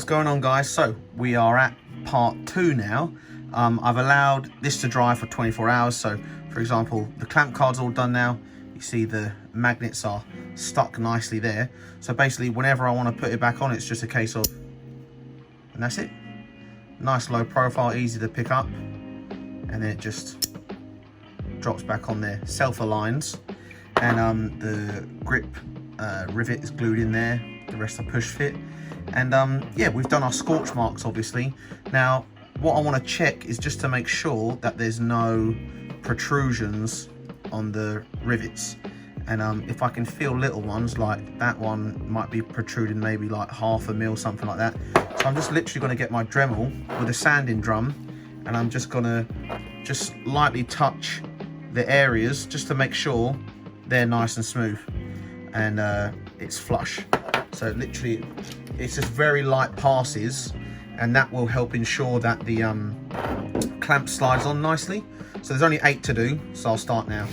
going on, guys? So we are at part 2 now. I've allowed this to dry for 24 hours. So for example, the clamp card's all done now. You see the magnets are stuck nicely there. So basically whenever I want to put it back on, it's just a case of, and that's it. Nice low profile, easy to pick up, and then it just drops back on there. Self aligns, and the grip rivet is glued in there. The rest are push fit. And yeah, we've done our scorch marks obviously. Now what I want to check is just to make sure that there's no protrusions on the rivets. And if I can feel little ones, like that one might be protruding maybe like 1/2 mil, something like that. So I'm just literally going to get my Dremel with a sanding drum, and I'm just going to just lightly touch the areas just to make sure they're nice and smooth and it's flush. So literally it's just very light passes, and that will help ensure that the clamp slides on nicely. So there's only 8 to do, so I'll start now.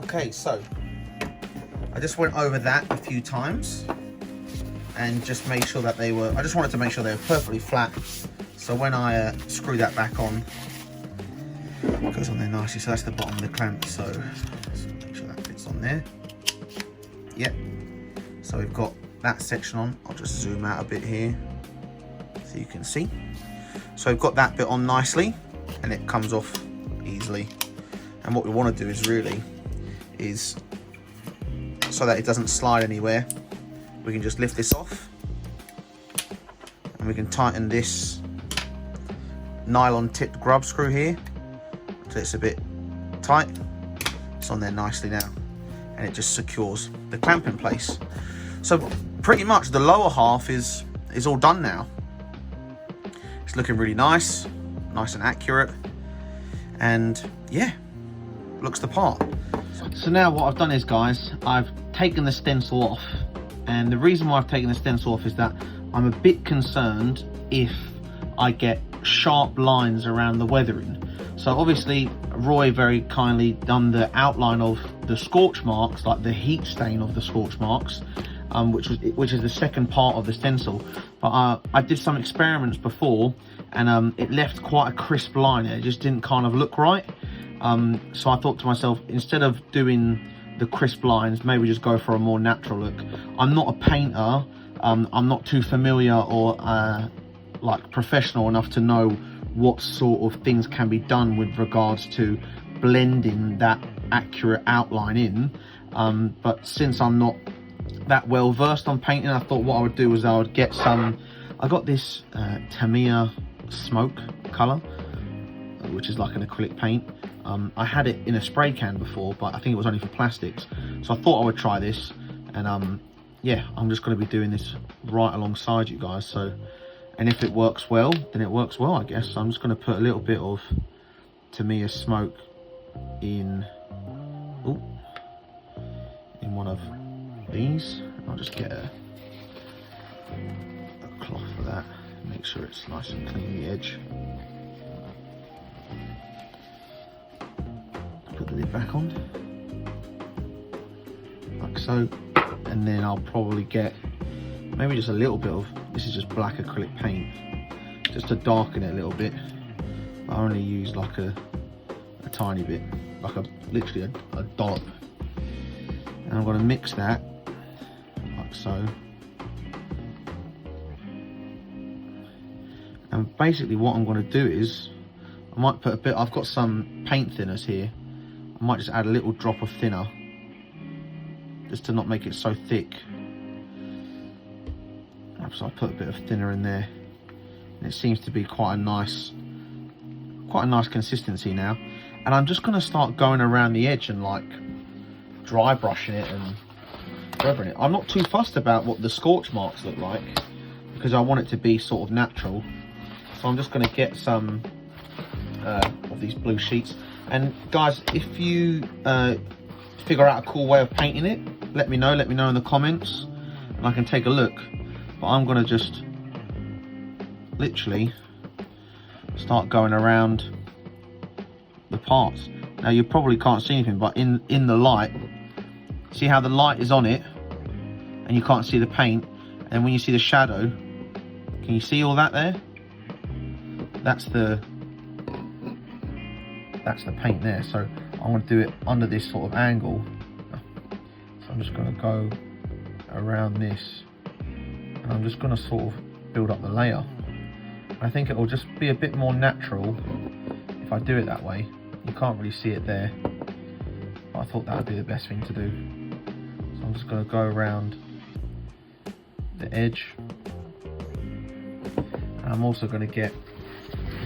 Okay, so I just went over that a few times and just made sure that they were, I just wanted to make sure they were perfectly flat. So when I screw that back on, it goes on there nicely. So that's the bottom of the clamp. So make sure that fits on there. Yep. So we've got that section on. I'll just zoom out a bit here so you can see. So we've got that bit on nicely, and it comes off easily. And what we want to do is really is so that it doesn't slide anywhere, we can just lift this off and we can tighten this nylon tipped grub screw here so it's a bit tight. It's on there nicely now, and it just secures the clamp in place. So pretty much the lower half is all done now. It's looking really nice and accurate, and yeah, looks the part. So now what I've done is, guys, I've taken the stencil off, and the reason why I've taken the stencil off is that I'm a bit concerned if I get sharp lines around the weathering. So obviously Roy very kindly done the outline of the scorch marks, like the heat stain of the scorch marks, which is the second part of the stencil. But I did some experiments before, and it left quite a crisp line. It just didn't kind of look right. So I thought to myself, instead of doing the crisp lines, maybe just go for a more natural look. I'm not a painter. I'm not too familiar or like professional enough to know what sort of things can be done with regards to blending that accurate outline in. But since I'm not that well versed on painting, I thought what I would do is I would get some, I got this Tamiya smoke color, which is like an acrylic paint. I had it in a spray can before, but I think it was only for plastics. So I thought I would try this, and yeah, I'm just going to be doing this right alongside you guys. So, and if it works well, then it works well, I guess. So I'm just going to put a little bit of Tamiya smoke in one of these. I'll just get a cloth for that, make sure it's nice and clean the edge. Put the lid back on like so, and then I'll probably get maybe just a little bit of, this is just black acrylic paint, just to darken it a little bit. I only use like a tiny bit, like literally a dollop, and I'm going to mix that like so. And basically what I'm going to do is I might put a bit, I've got some paint thinners here, I might just add a little drop of thinner just to not make it so thick. So I put a bit of thinner in there, and it seems to be quite a nice consistency now. And I'm just going to start going around the edge and like dry brushing it and rubbing it. I'm not too fussed about what the scorch marks look like because I want it to be sort of natural. So I'm just going to get some of these blue sheets. And guys, if you figure out a cool way of painting it, let me know in the comments, and I can take a look. But I'm going to just literally start going around the parts. Now you probably can't see anything, but in the light, see how the light is on it and you can't see the paint, and when you see the shadow, can you see all that there? That's the paint there. So I'm going to do it under this sort of angle. So I'm just going to go around this, and I'm just going to sort of build up the layer. I think it will just be a bit more natural if I do it that way. You can't really see it there, but I thought that would be the best thing to do. So I'm just going to go around the edge, and I'm also going to get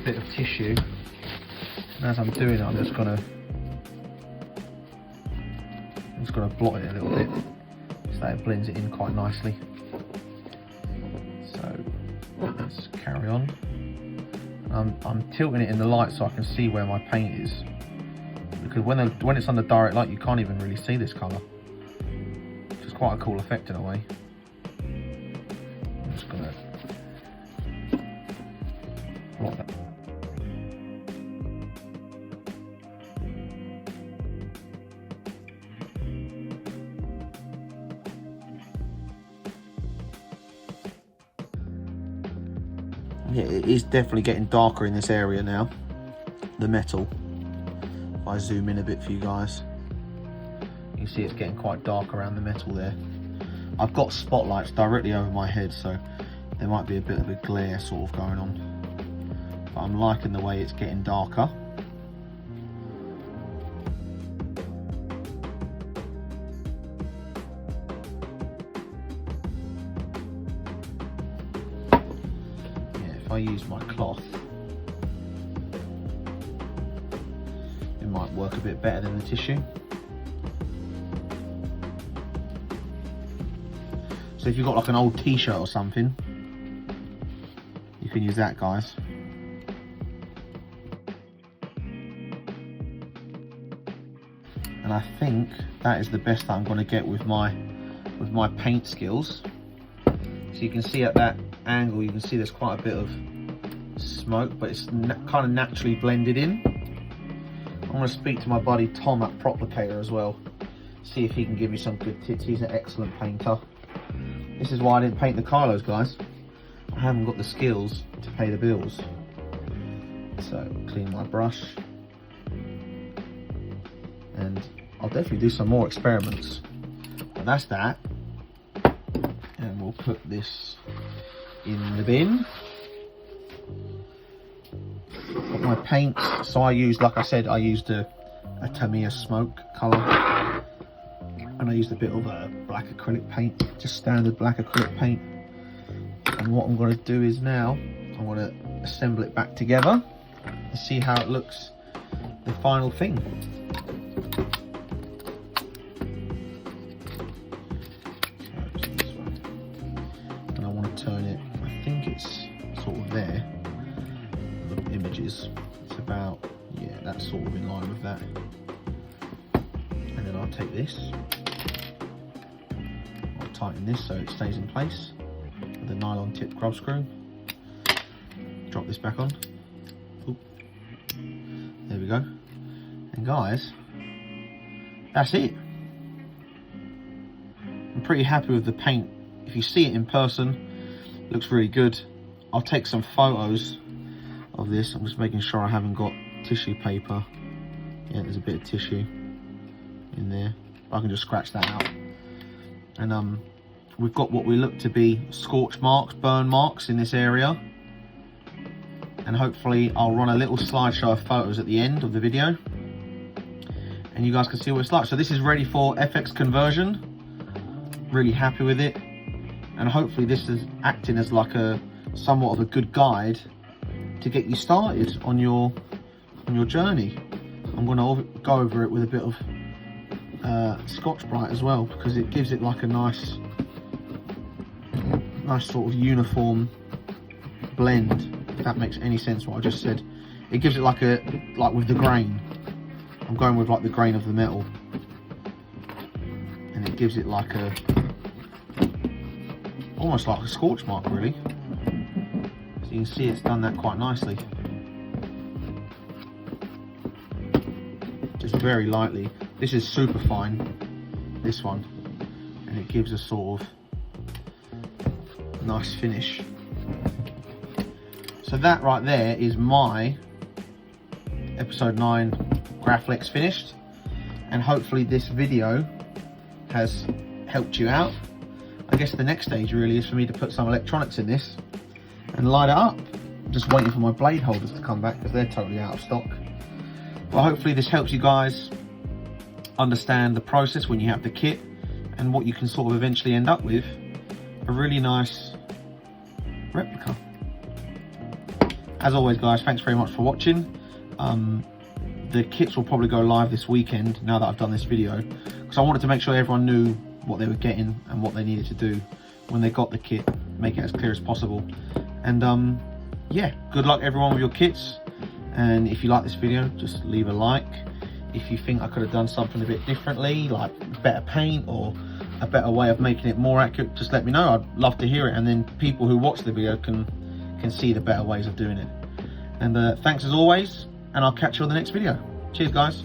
a bit of tissue, and as I'm doing it, I'm just going to blot it a little bit so that it blends it in quite nicely. So let's carry on. I'm tilting it in the light so I can see where my paint is, because when it's under direct light you can't even really see this colour, which is quite a cool effect in a way. I'm just going to blot that. Yeah, it is definitely getting darker in this area now, the metal. If I zoom in a bit for you guys, you can see it's getting quite dark around the metal there. I've got spotlights directly over my head, so there might be a bit of a glare sort of going on, but I'm liking the way it's getting darker. If I use my cloth, it might work a bit better than the tissue. So if you've got like an old t-shirt or something, you can use that, guys. And I think that is the best that I'm going to get with my paint skills. So you can see at that angle, you can see there's quite a bit of smoke, but it's kind of naturally blended in. I'm going to speak to my buddy Tom at Proplicator as well, see if he can give me some good tips. He's an excellent painter. This is why I didn't paint the Kylos, guys. I haven't got the skills to pay the bills. So clean my brush, and I'll definitely do some more experiments. But that's that, and we'll put this in the bin. Got my paint, so I used, like I said, I used a Tamiya smoke colour, and I used a bit of a black acrylic paint, just standard black acrylic paint. And what I'm going to do is now I'm going to assemble it back together and see how it looks, the final thing. And I want to turn it, I think it's sort of there, the images, it's about, yeah, that's sort of in line with that. And then I'll take this, I'll tighten this so it stays in place with a nylon tip grub screw. Drop this back on. Oop. There we go. And guys, that's it. I'm pretty happy with the paint. If you see it in person, it looks really good. I'll take some photos of this. I'm just making sure I haven't got tissue paper. Yeah, there's a bit of tissue in there. I can just scratch that out. And we've got what we look to be scorch marks, burn marks in this area. And hopefully I'll run a little slideshow of photos at the end of the video, and you guys can see what it's like. So this is ready for FX conversion. Really happy with it, and hopefully this is acting as like a somewhat of a good guide to get you started on your journey. I'm going to go over it with a bit of Scotch-Brite as well, because it gives it like a nice sort of uniform blend. If that makes any sense what I just said. It gives it like with the grain. I'm going with like the grain of the metal, and it gives it like almost like a scorch mark really. So You can see it's done that quite nicely. Just very lightly. This is super fine, this one, and it gives a sort of nice finish. So that right there is my episode 9 Graflex finished, and hopefully this video has helped you out. I guess the next stage really is for me to put some electronics in this and light it up. I'm just waiting for my blade holders to come back because they're totally out of stock. But hopefully this helps you guys understand the process when you have the kit and what you can sort of eventually end up with a really nice replica. As always guys, thanks very much for watching. The kits will probably go live this weekend now that I've done this video, because I wanted to make sure everyone knew what they were getting and what they needed to do when they got the kit, make it as clear as possible. And yeah, good luck everyone with your kits, and if you like this video, just leave a like. If you think I could have done something a bit differently, like better paint or a better way of making it more accurate, just let me know. I'd love to hear it, and then people who watch the video can see the better ways of doing it. And thanks as always, and I'll catch you on the next video. Cheers guys.